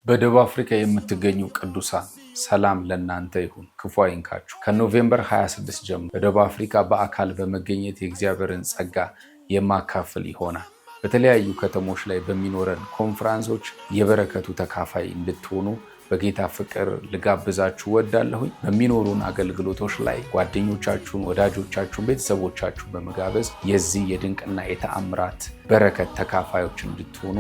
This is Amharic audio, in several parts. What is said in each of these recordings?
በደቡብ አፍሪካ የምትገኙ ቅዱሳን ሰላም ለእናንተ ይሁን፣ ክፉ አይንካችሁ። ከኖቬምበር 26 ጀምሮ በደቡብ አፍሪካ በአካል በመገኘት የእግዚአብሔርን ጸጋ የማካፈል ይሆናል። በተለያዩ ከተሞች ላይ በሚኖረን ኮንፈረንሶች የበረከቱ ተካፋይ እንድትሆኑ በጌታ ፍቅር ልጋብዛችሁ ወዳለሁኝ። በሚኖሩን አገልግሎቶች ላይ ጓደኞቻችሁን፣ ወዳጆቻችሁን፣ ቤተሰቦቻችሁን በመጋበዝ የዚህ የድንቅና የተአምራት በረከት ተካፋዮች እንድትሆኑ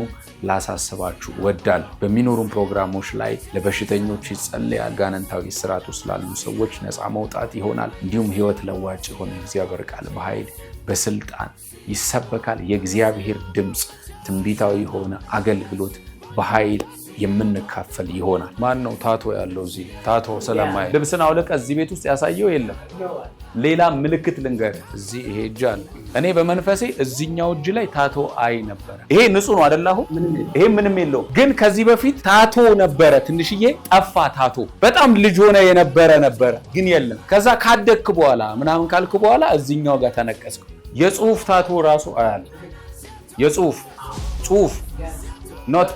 ላሳስባችሁ ወዳለሁ። በሚኖሩን ፕሮግራሞች ላይ ለበሽተኞች ይጸለያል። ጋነንታዊ ስርዓት ውስጥ ላሉ ሰዎች ነፃ መውጣት ይሆናል። እንዲሁም ህይወት ለዋጭ የሆነ የእግዚአብሔር ቃል በኃይል በስልጣን ይሰበካል። የእግዚአብሔር ድምፅ ትንቢታዊ የሆነ አገልግሎት በኃይል የምንካፈል ይሆናል። ማን ነው ታቶ ያለው? እዚህ ታቶ ስለማይ ልብስን አውልቀ እዚህ ቤት ውስጥ ያሳየው የለም። ሌላ ምልክት ልንገር፣ እዚህ ይሄ እጅ አለ። እኔ በመንፈሴ እዚህኛው እጅ ላይ ታቶ አይ ነበረ። ይሄ ንጹህ ነው አይደል? ይሄ ምንም የለው። ግን ከዚህ በፊት ታቶ ነበረ፣ ትንሽዬ ጠፋ። ታቶ በጣም ልጅ ሆነ የነበረ ነበረ፣ ግን የለም። ከዛ ካደግክ በኋላ ምናምን ካልክ በኋላ እዚህኛው ጋር ተነቀስኩ። የጽሁፍ ታቶ ራሱ አያለ። የጽሁፍ ኖት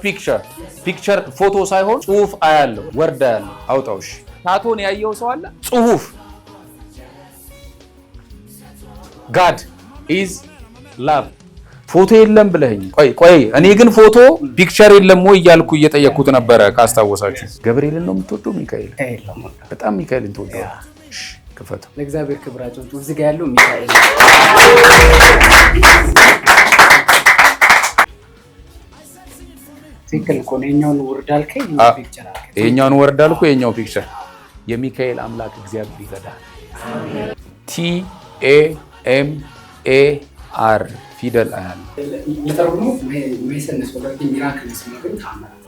ፒክቸር ፎቶ ሳይሆን ጽሁፍ አያለው፣ ወርድ አያለው። አውጣውሽ ታቶን ያየው ሰው አለ? ጽሁፍ God is love። ፎቶ የለም ብለኸኝ ቆይ እኔ ግን ፎቶ ፒክቸር የለም ወይ እያልኩ እየጠየቅኩት ነበረ። ካስታወሳችሁ ገብርኤልን ነው የምትወደው? ሚካኤል? በጣም ሚካኤልን ትወደዋለህ? ክፈቱ። ለእግዚአብሔር ክብራቸው እዚህ ጋር ያለው ሚካኤል ትክክል እኮ ነው። የኛውን ወርድ አልከኝ፣ ፒክቸር አልከኝ። የኛውን ወርድ አልኩ፣ የኛው ፒክቸር። የሚካኤል አምላክ እግዚአብሔር ይረዳል። TAMAR ፊደል አያለ ለተርጉሙ ሜሰነስ ወላኪ ሚራክልስ ነው ግን ታምራት።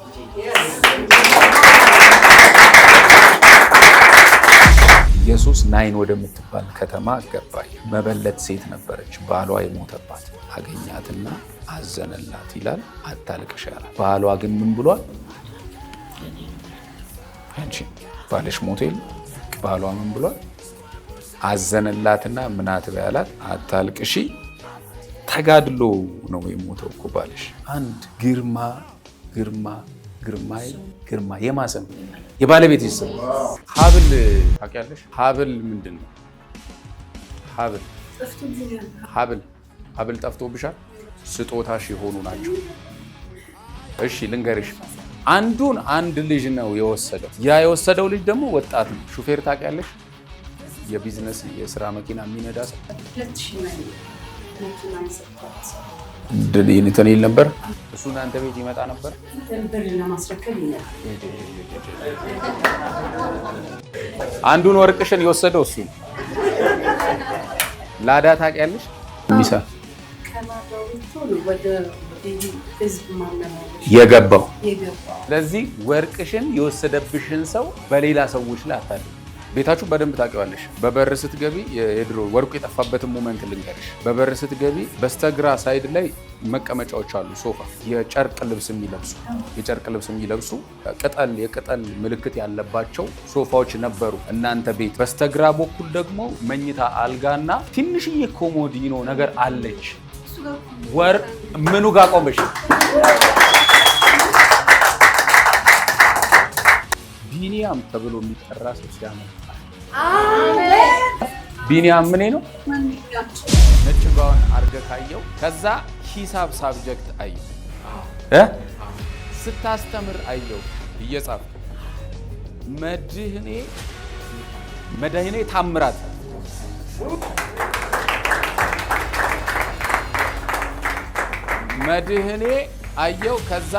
ኢየሱስ ናይን ወደምትባል ከተማ ገባች። መበለት ሴት ነበረች፣ ባሏ የሞተባት። አገኛትና አዘነላት ይላል። አታልቅሽ ያላት። ባሏ ግን ምን ብሏል? አንቺ ባልሽ ሞቴል። ባሏ ምን ብሏል? አዘነላትና ምናት በያላት። አታልቅሺ። ተጋድሎ ነው የሞተው እኮ ባልሽ። አንድ ግርማ የማሰም የባለቤት ይስም ሀብል ታውቂያለሽ? ሀብል ምንድን ነው? ሀብል ጠፍቶብሻል? ስጦታሽ የሆኑ ናቸው። እሺ ልንገርሽ፣ አንድ ልጅ ነው የወሰደው። ያ የወሰደው ልጅ ደግሞ ወጣት ነው። ሹፌር ታውቂያለሽ? የቢዝነስ የስራ መኪና የሚነዳ ሰው እንትን ይል ነበር። እሱ እናንተ ቤት ይመጣ ነበር። አንዱን ወርቅሽን የወሰደው እሱ ነው። ላዳ ታውቂያለሽ? ሚሳ የገባው። ስለዚህ ወርቅሽን የወሰደብሽን ሰው በሌላ ሰዎች ላይ አታድርጊ። ቤታችሁ በደንብ ታውቂዋለሽ። በበር ስትገቢ የድሮ ወርቁ የጠፋበትን ሞመንት ልንገርሽ። በበር ስትገቢ በስተግራ ሳይድ ላይ መቀመጫዎች አሉ፣ ሶፋ። የጨርቅ ልብስ የሚለብሱ የቅጠል ምልክት ያለባቸው ሶፋዎች ነበሩ እናንተ ቤት። በስተግራ በኩል ደግሞ መኝታ አልጋና ትንሽዬ ኮሞዲኖ ነገር አለች። ምኑ ጋር ቆመሽ? ቢኒያም ተብሎ የሚጠራ ሰው ሲያመጣ ቢኒያም ምን ነው? ነጭ ጋውን አርገ ካየው። ከዛ ሂሳብ ሳብጀክት አየው፣ ስታስተምር አየው እየጻፍክ። መድህኔ ታምራት መድህኔ አየው። ከዛ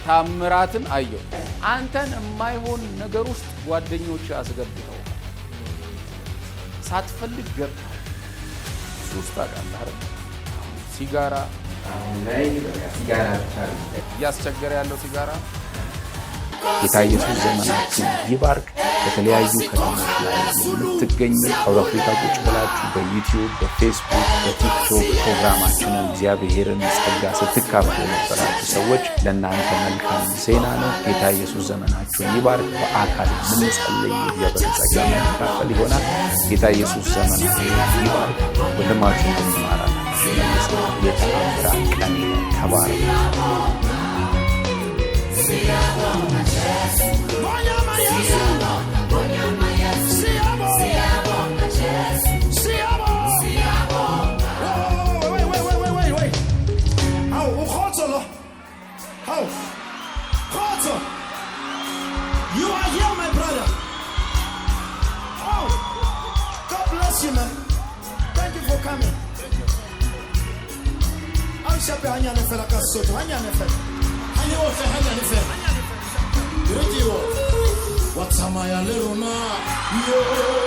ታምራትን አየው። አንተን የማይሆን ነገር ውስጥ ጓደኞች አስገብተው ሳትፈልግ ገብታ ሱስ ታውቃለህ አይደል? ሲጋራ እያስቸገረ ያለው ሲጋራ። ጌታ ኢየሱስ ዘመናችሁን ይባርክ። በተለያዩ ከተሞች ላይ የምትገኙ ሳውዝ አፍሪካ ቁጭ ብላችሁ በዩቲዩብ፣ በፌስቡክ፣ በቲክቶክ ፕሮግራማችንን እግዚአብሔርን ጸጋ ስትካፈሉ የነበራችሁ ሰዎች ለእናንተ መልካም ዜና ነው። ጌታ ኢየሱስ ዘመናችሁን ይባርክ። በአካል የምንጸልይ የእግዚአብሔር ጸጋ መካፈል ይሆናል። ጌታ ኢየሱስ ዘመናችሁን ይባርክ። ወንድማችሁ ይማራል። የተአምራት ቀን ተባረክ። How? Carter, you are here, my brother. Oh, God bless you, man. Thank you for coming. I'm happy I am a fellow Casoto. I am a fellow. I know what I am a fellow. What's my little now?